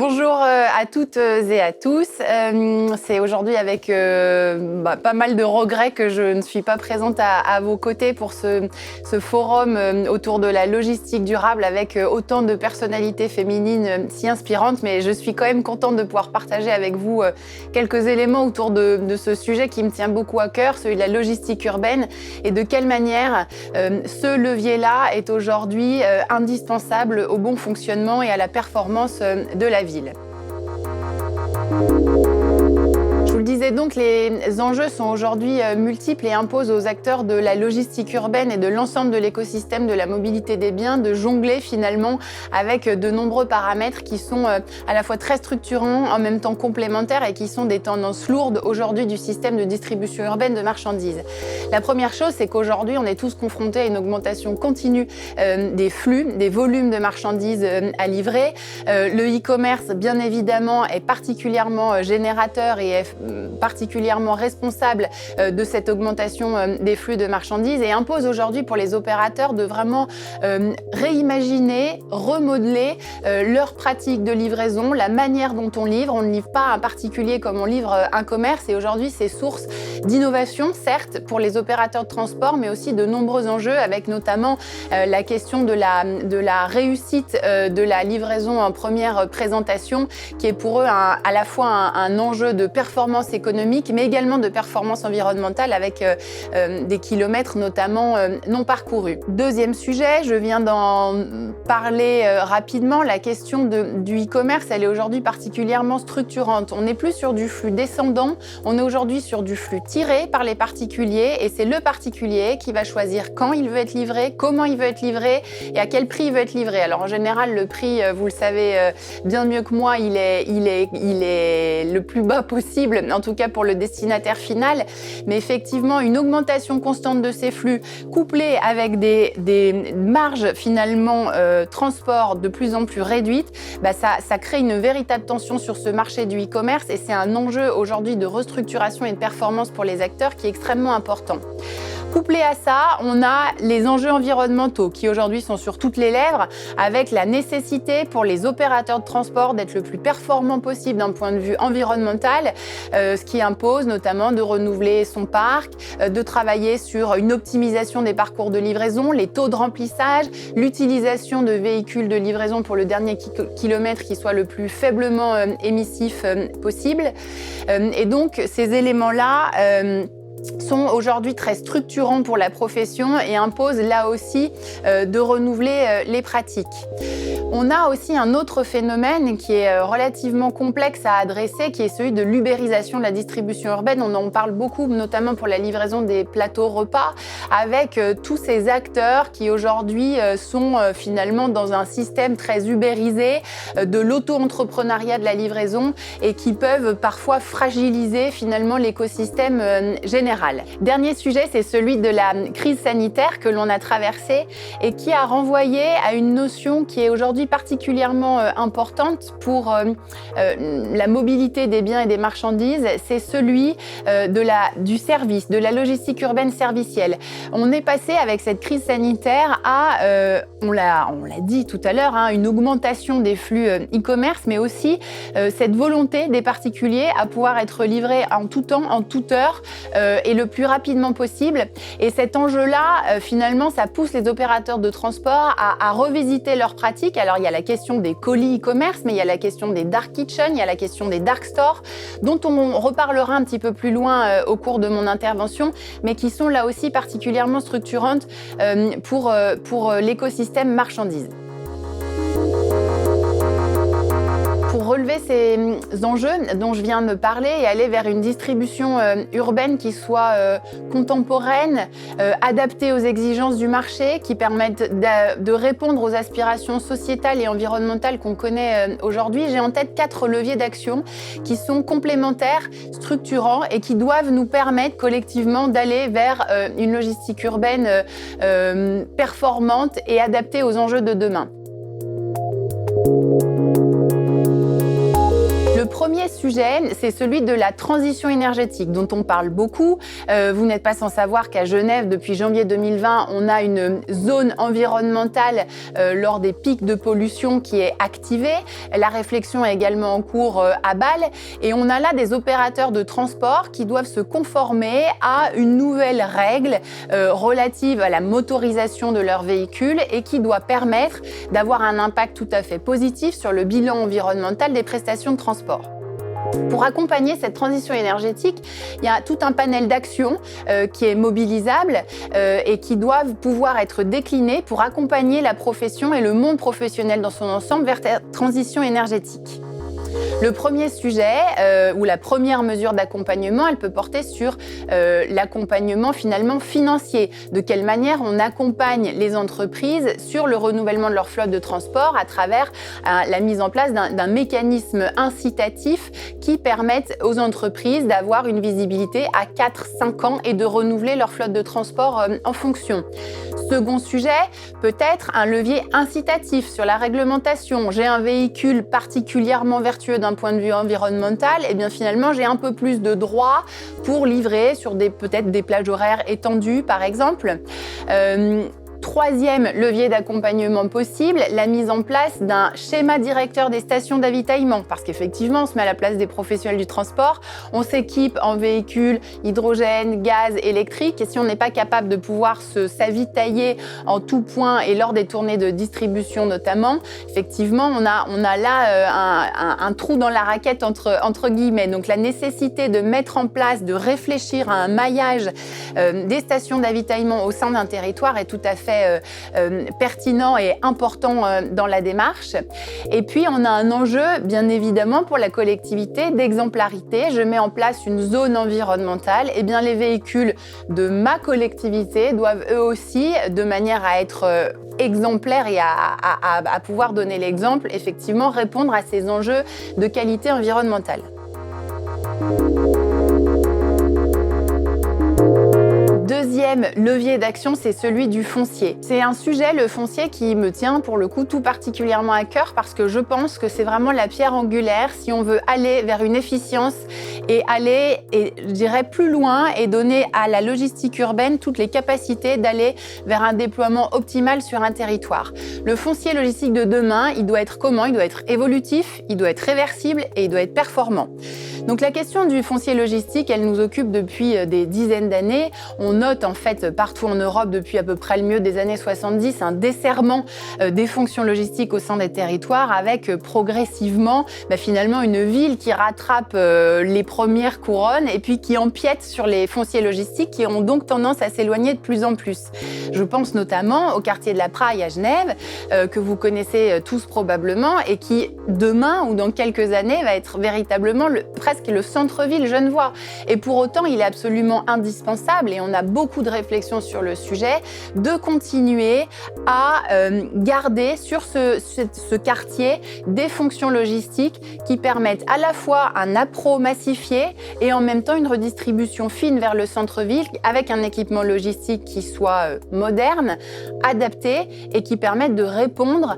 Bonjour à toutes et à tous. C'est aujourd'hui avec pas mal de regrets que je ne suis pas présente à vos côtés pour ce forum autour de la logistique durable avec autant de personnalités féminines si inspirantes. Mais je suis quand même contente de pouvoir partager avec vous quelques éléments autour de ce sujet qui me tient beaucoup à cœur, celui de la logistique urbaine, et de quelle manière ce levier-là est aujourd'hui indispensable au bon fonctionnement et à la performance de la ville. Je vous le disais donc, les enjeux sont aujourd'hui multiples et imposent aux acteurs de la logistique urbaine et de l'ensemble de l'écosystème de la mobilité des biens de jongler finalement avec de nombreux paramètres qui sont à la fois très structurants, en même temps complémentaires et qui sont des tendances lourdes aujourd'hui du système de distribution urbaine de marchandises. La première chose, c'est qu'aujourd'hui, on est tous confrontés à une augmentation continue des flux, des volumes de marchandises à livrer. Le e-commerce, bien évidemment, est particulièrement générateur et est particulièrement responsable de cette augmentation des flux de marchandises et impose aujourd'hui pour les opérateurs de vraiment réimaginer, remodeler leurs pratiques de livraison, la manière dont on livre. On ne livre pas un particulier comme on livre un commerce et aujourd'hui c'est source d'innovation, certes, pour les opérateurs de transport, mais aussi de nombreux enjeux avec notamment la question de la réussite de la livraison en première présentation qui est pour eux à la fois un enjeu de performance économique, mais également de performance environnementale avec des kilomètres notamment non parcourus. Deuxième sujet, je viens d'en parler rapidement, la question du e-commerce, elle est aujourd'hui particulièrement structurante. On n'est plus sur du flux descendant, on est aujourd'hui sur du flux tiré par les particuliers et c'est le particulier qui va choisir quand il veut être livré, comment il veut être livré et à quel prix il veut être livré. Alors en général, le prix, vous le savez bien mieux que moi, il est le plus bas possible, en tout cas pour le destinataire final. Mais effectivement, une augmentation constante de ces flux, couplée avec des marges finalement transport de plus en plus réduites, ça crée une véritable tension sur ce marché du e-commerce et c'est un enjeu aujourd'hui de restructuration et de performance pour les acteurs qui est extrêmement important. Couplé à ça, on a les enjeux environnementaux qui aujourd'hui sont sur toutes les lèvres avec la nécessité pour les opérateurs de transport d'être le plus performant possible d'un point de vue environnemental, ce qui impose notamment de renouveler son parc, de travailler sur une optimisation des parcours de livraison, les taux de remplissage, l'utilisation de véhicules de livraison pour le dernier kilomètre qui soit le plus faiblement émissif possible. Et donc ces éléments-là sont aujourd'hui très structurants pour la profession et imposent là aussi de renouveler les pratiques. On a aussi un autre phénomène qui est relativement complexe à adresser, qui est celui de l'ubérisation de la distribution urbaine. On en parle beaucoup, notamment pour la livraison des plateaux repas, avec tous ces acteurs qui aujourd'hui sont finalement dans un système très ubérisé de l'auto-entrepreneuriat de la livraison et qui peuvent parfois fragiliser finalement l'écosystème général. Dernier sujet, c'est celui de la crise sanitaire que l'on a traversée et qui a renvoyé à une notion qui est aujourd'hui particulièrement importante pour la mobilité des biens et des marchandises, c'est celui du service, de la logistique urbaine servicielle. On est passé avec cette crise sanitaire à, on l'a dit tout à l'heure, une augmentation des flux e-commerce, mais aussi cette volonté des particuliers à pouvoir être livrés en tout temps, en toute heure et le plus rapidement possible. Et cet enjeu-là, finalement, ça pousse les opérateurs de transport à revisiter leurs pratiques. Alors, il y a la question des colis e-commerce, mais il y a la question des dark kitchens, il y a la question des dark stores, dont on reparlera un petit peu plus loin au cours de mon intervention, mais qui sont là aussi particulièrement structurantes pour l'écosystème marchandises. Pour relever ces enjeux dont je viens de parler et aller vers une distribution urbaine qui soit contemporaine, adaptée aux exigences du marché, qui permette de répondre aux aspirations sociétales et environnementales qu'on connaît aujourd'hui, j'ai en tête 4 leviers d'action qui sont complémentaires, structurants et qui doivent nous permettre collectivement d'aller vers une logistique urbaine performante et adaptée aux enjeux de demain. Le premier sujet, c'est celui de la transition énergétique, dont on parle beaucoup. Vous n'êtes pas sans savoir qu'à Genève, depuis janvier 2020, on a une zone environnementale lors des pics de pollution qui est activée. La réflexion est également en cours à Bâle. Et on a là des opérateurs de transport qui doivent se conformer à une nouvelle règle relative à la motorisation de leurs véhicules et qui doit permettre d'avoir un impact tout à fait positif sur le bilan environnemental des prestations de transport. Pour accompagner cette transition énergétique, il y a tout un panel d'actions qui est mobilisable et qui doivent pouvoir être déclinées pour accompagner la profession et le monde professionnel dans son ensemble vers cette transition énergétique. Le premier sujet ou la première mesure d'accompagnement, elle peut porter sur l'accompagnement finalement financier. De quelle manière on accompagne les entreprises sur le renouvellement de leur flotte de transport à travers la mise en place d'un mécanisme incitatif qui permette aux entreprises d'avoir une visibilité à 4-5 ans et de renouveler leur flotte de transport en fonction. Second sujet, peut-être un levier incitatif sur la réglementation. J'ai un véhicule particulièrement vertueux d'un point de vue environnemental, et bien finalement j'ai un peu plus de droits pour livrer sur peut-être des plages horaires étendues par exemple. Troisième levier d'accompagnement possible, la mise en place d'un schéma directeur des stations d'avitaillement. Parce qu'effectivement, on se met à la place des professionnels du transport, on s'équipe en véhicules hydrogène, gaz, électrique, et si on n'est pas capable de pouvoir s'avitailler en tout point et lors des tournées de distribution notamment, effectivement, on a là un trou dans la raquette entre guillemets. Donc la nécessité de mettre en place, de réfléchir à un maillage des stations d'avitaillement au sein d'un territoire est tout à fait pertinent et important dans la démarche. Et puis, on a un enjeu, bien évidemment, pour la collectivité d'exemplarité. Je mets en place une zone environnementale. Et bien, les véhicules de ma collectivité doivent eux aussi, de manière à être exemplaires et à pouvoir donner l'exemple, effectivement, répondre à ces enjeux de qualité environnementale. Deuxième levier d'action, c'est celui du foncier. C'est un sujet, le foncier, qui me tient pour le coup tout particulièrement à cœur parce que je pense que c'est vraiment la pierre angulaire si on veut aller vers une efficience et aller, et je dirais, plus loin et donner à la logistique urbaine toutes les capacités d'aller vers un déploiement optimal sur un territoire. Le foncier logistique de demain, il doit être comment ? Il doit être évolutif, il doit être réversible et il doit être performant. Donc la question du foncier logistique, elle nous occupe depuis des dizaines d'années. On note en fait partout en Europe depuis à peu près le milieu des années 70 un desserrement des fonctions logistiques au sein des territoires avec progressivement finalement une ville qui rattrape les premières couronnes et puis qui empiète sur les fonciers logistiques qui ont donc tendance à s'éloigner de plus en plus. Je pense notamment au quartier de la Praille à Genève que vous connaissez tous probablement et qui demain ou dans quelques années va être véritablement presque le centre-ville genevois. Et pour autant, il est absolument indispensable, et on a beaucoup de réflexions sur le sujet, de continuer à garder sur ce quartier des fonctions logistiques qui permettent à la fois un appro massifié et en même temps une redistribution fine vers le centre-ville avec un équipement logistique qui soit moderne, adapté et qui permette de répondre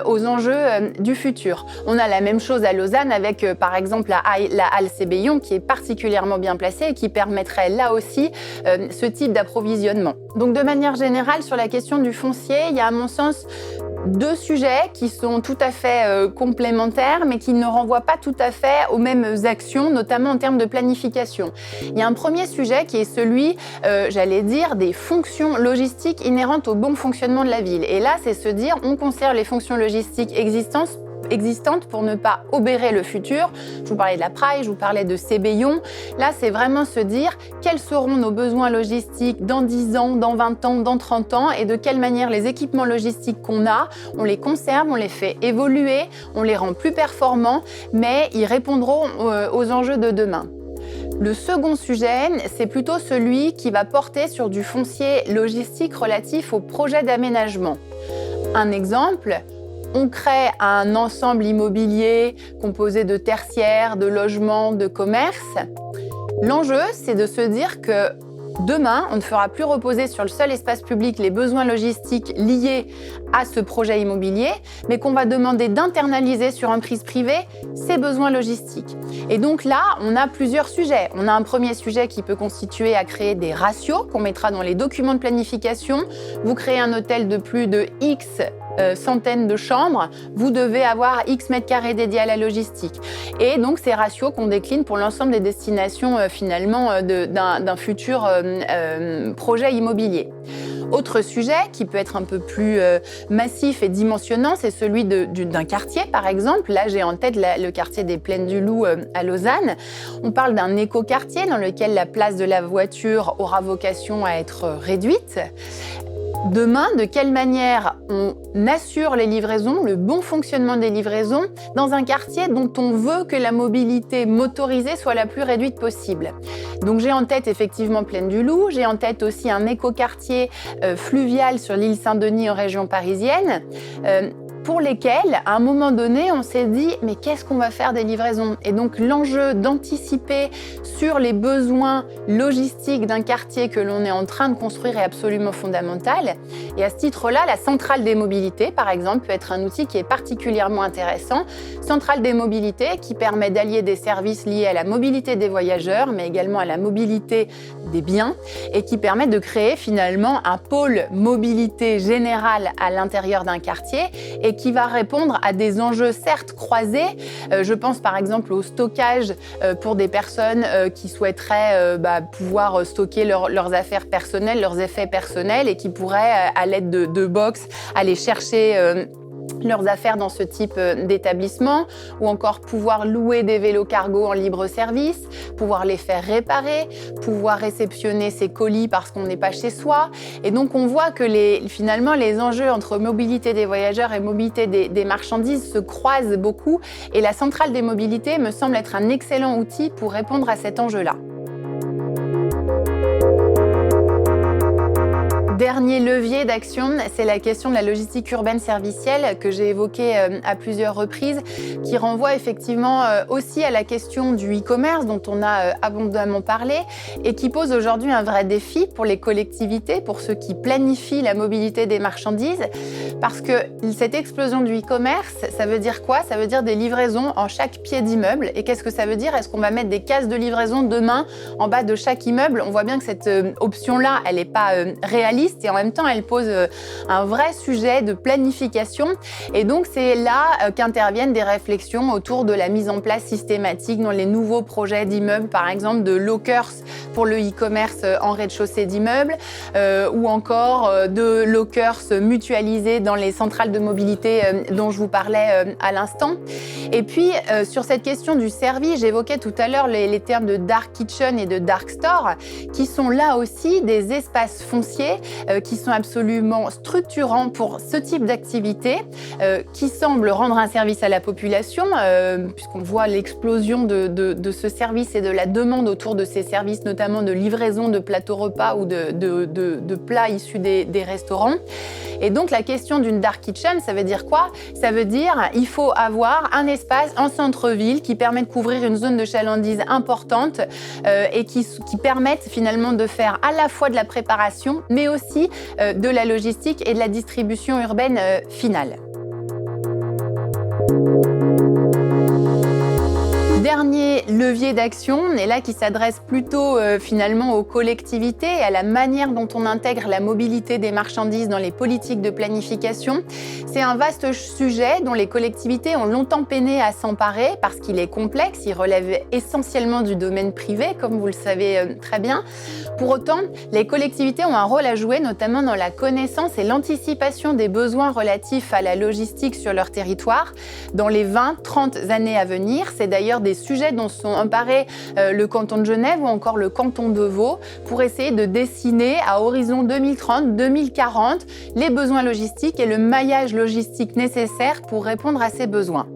aux enjeux du futur. On a la même chose à Lausanne avec par exemple la halle Cébéillon qui est particulièrement bien placée et qui permettrait là aussi ce type d'approvisionnement. Donc de manière générale, sur la question du foncier, il y a à mon sens deux sujets qui sont tout à fait complémentaires, mais qui ne renvoient pas tout à fait aux mêmes actions, notamment en termes de planification. Il y a un premier sujet qui est celui, j'allais dire, des fonctions logistiques inhérentes au bon fonctionnement de la ville. Et là, c'est se dire, on conserve les fonctions logistiques existantes pour ne pas obérer le futur. Je vous parlais de la Praille, je vous parlais de Cébéillon. Là, c'est vraiment se dire quels seront nos besoins logistiques dans 10 ans, dans 20 ans, dans 30 ans et de quelle manière les équipements logistiques qu'on a, on les conserve, on les fait évoluer, on les rend plus performants, mais ils répondront aux enjeux de demain. Le second sujet, c'est plutôt celui qui va porter sur du foncier logistique relatif au projet d'aménagement. Un exemple, on crée un ensemble immobilier composé de tertiaires, de logements, de commerces. L'enjeu, c'est de se dire que Demain, on ne fera plus reposer sur le seul espace public les besoins logistiques liés à ce projet immobilier, mais qu'on va demander d'internaliser sur un prise privée ces besoins logistiques. Et donc là, on a plusieurs sujets. On a un premier sujet qui peut constituer à créer des ratios qu'on mettra dans les documents de planification. Vous créez un hôtel de plus de X centaines de chambres, vous devez avoir X mètres carrés dédiés à la logistique. Et donc, ces ratios qu'on décline pour l'ensemble des destinations finalement d'un futur projet immobilier. Autre sujet qui peut être un peu plus massif et dimensionnant, c'est celui d'un quartier, par exemple. Là, j'ai en tête le quartier des Plaines du Loup à Lausanne. On parle d'un écoquartier dans lequel la place de la voiture aura vocation à être réduite. Demain, de quelle manière on assure les livraisons, le bon fonctionnement des livraisons dans un quartier dont on veut que la mobilité motorisée soit la plus réduite possible. Donc j'ai en tête effectivement Plaine du Loup, j'ai en tête aussi un écoquartier fluvial sur l'île Saint-Denis en région parisienne. Pour lesquels, à un moment donné, on s'est dit « mais qu'est-ce qu'on va faire des livraisons ?» Et donc l'enjeu d'anticiper sur les besoins logistiques d'un quartier que l'on est en train de construire est absolument fondamental. Et à ce titre-là, la centrale des mobilités, par exemple, peut être un outil qui est particulièrement intéressant. Centrale des mobilités qui permet d'allier des services liés à la mobilité des voyageurs, mais également à la mobilité des biens, et qui permet de créer finalement un pôle mobilité générale à l'intérieur d'un quartier et qui va répondre à des enjeux certes croisés. Je pense par exemple au stockage pour des personnes qui souhaiteraient pouvoir stocker leurs affaires personnelles, leurs effets personnels et qui pourraient, à l'aide de box, aller chercher leurs affaires dans ce type d'établissement, ou encore pouvoir louer des vélos cargo en libre service, pouvoir les faire réparer, pouvoir réceptionner ses colis parce qu'on n'est pas chez soi. Et donc on voit que finalement les enjeux entre mobilité des voyageurs et mobilité des marchandises se croisent beaucoup, et la centrale des mobilités me semble être un excellent outil pour répondre à cet enjeu-là. Dernier levier d'action, c'est la question de la logistique urbaine servicielle que j'ai évoquée à plusieurs reprises, qui renvoie effectivement aussi à la question du e-commerce dont on a abondamment parlé et qui pose aujourd'hui un vrai défi pour les collectivités, pour ceux qui planifient la mobilité des marchandises, parce que cette explosion du e-commerce, ça veut dire quoi? Ça veut dire des livraisons en chaque pied d'immeuble. Et qu'est-ce que ça veut dire? Est-ce qu'on va mettre des cases de livraison demain en bas de chaque immeuble? On voit bien que cette option-là, elle n'est pas réaliste. Et en même temps, elle pose un vrai sujet de planification. Et donc, c'est là qu'interviennent des réflexions autour de la mise en place systématique dans les nouveaux projets d'immeubles, par exemple de lockers pour le e-commerce en rez-de-chaussée d'immeubles, ou encore de lockers mutualisés dans les centrales de mobilité dont je vous parlais à l'instant. Et puis, sur cette question du service, j'évoquais tout à l'heure les termes de dark kitchen et de dark store, qui sont là aussi des espaces fonciers qui sont absolument structurants pour ce type d'activité, qui semblent rendre un service à la population, puisqu'on voit l'explosion de ce service et de la demande autour de ces services, notamment de livraison de plateaux repas ou de plats issus des restaurants. Et donc la question d'une dark kitchen, ça veut dire quoi? Ça veut dire il faut avoir un espace en centre-ville qui permet de couvrir une zone de chalandise importante et qui permette finalement de faire à la fois de la préparation, mais aussi de la logistique et de la distribution urbaine finale. Dernier levier d'action, et là qui s'adresse plutôt finalement aux collectivités et à la manière dont on intègre la mobilité des marchandises dans les politiques de planification. C'est un vaste sujet dont les collectivités ont longtemps peiné à s'emparer parce qu'il est complexe, il relève essentiellement du domaine privé, comme vous le savez très bien. Pour autant, les collectivités ont un rôle à jouer, notamment dans la connaissance et l'anticipation des besoins relatifs à la logistique sur leur territoire dans les 20-30 années à venir. C'est d'ailleurs des sujets dont sont emparés le canton de Genève ou encore le canton de Vaud pour essayer de dessiner à horizon 2030-2040 les besoins logistiques et le maillage logistique nécessaire pour répondre à ces besoins.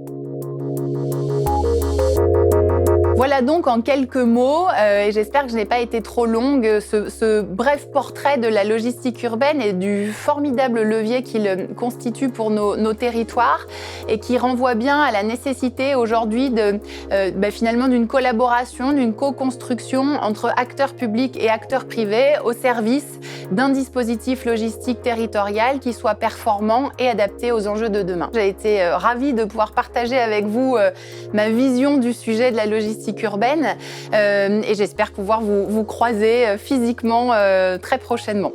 Voilà donc en quelques mots, et j'espère que je n'ai pas été trop longue, ce bref portrait de la logistique urbaine et du formidable levier qu'il constitue pour nos territoires et qui renvoie bien à la nécessité aujourd'hui finalement d'une collaboration, d'une co-construction entre acteurs publics et acteurs privés au service d'un dispositif logistique territorial qui soit performant et adapté aux enjeux de demain. J'ai été ravie de pouvoir partager avec vous ma vision du sujet de la logistique urbaine et j'espère pouvoir vous croiser physiquement très prochainement.